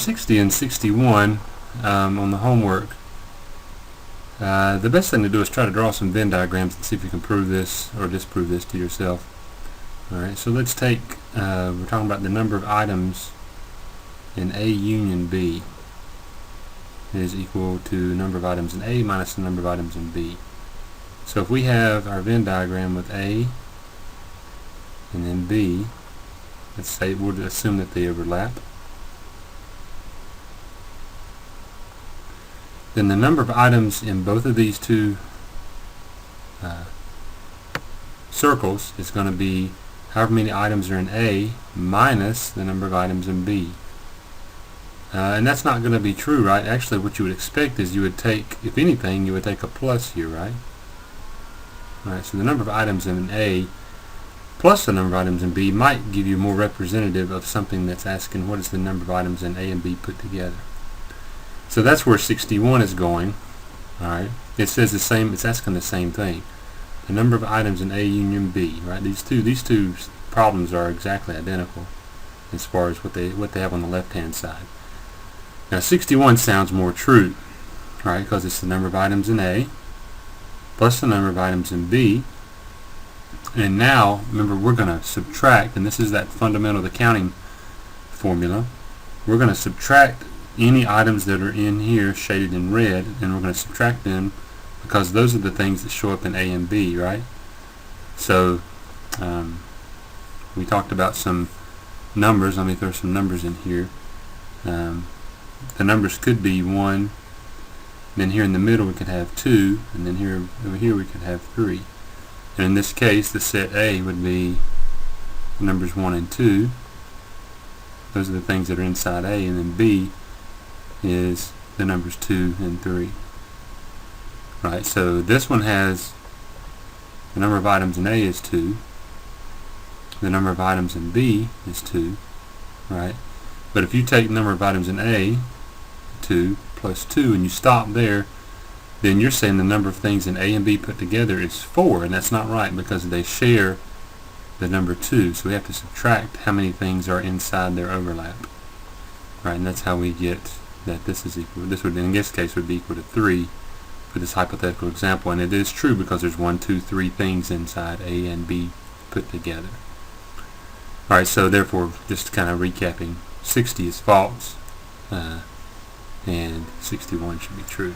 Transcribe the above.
60 and 61 on the homework, the best thing to do is try to draw some Venn diagrams and see if you can prove this or disprove this to yourself. Alright, so let's take, we're talking about the number of items in A union B is equal to number of items in A minus the number of items in B. So if we have our Venn diagram with A and then B, let's say we'll assume that they overlap. Then the number of items in both of these two circles is going to be however many items are in A minus the number of items in B. And that's not going to be true, right? Actually, what you would expect is you would take, if anything, you would take a plus here, right? Alright, so the number of items in A plus the number of items in B might give you more representative of something that's asking what is the number of items in A and B put together. So that's where 61 is going. Alright, it says the same, it's asking the same thing. The number of items in A union B, right? These two problems are exactly identical as far as what they have on the left hand side. Now 61 sounds more true, right? Because it's the number of items in A plus the number of items in B. And now, remember, we're going to subtract, and this is that fundamental of the counting formula. We're going to subtract any items that are in here shaded in red, and we're going to subtract them because those are the things that show up in A and B, right? So we talked about some numbers. Let me throw some numbers in here. The numbers could be 1, then here in the middle we could have 2, and then here over here we could have 3. And in this case, the set A would be the numbers 1 and 2. Those are the things that are inside A, and then B is the numbers 2 and 3. Right, so this one has the number of items in A is 2. The number of items in B is 2. Right? But if you take the number of items in A, 2 plus 2, and you stop there, then you're saying the number of things in A and B put together is 4, and that's not right because they share the number 2. So we have to subtract how many things are inside their overlap. Right, and that's how we get that this is equal. This would, in this case, would be equal to 3 for this hypothetical example, and it is true because there's 1, 2, 3 things inside A and B put together. Alright, so therefore, just kind of recapping, 60 is false, and 61 should be true.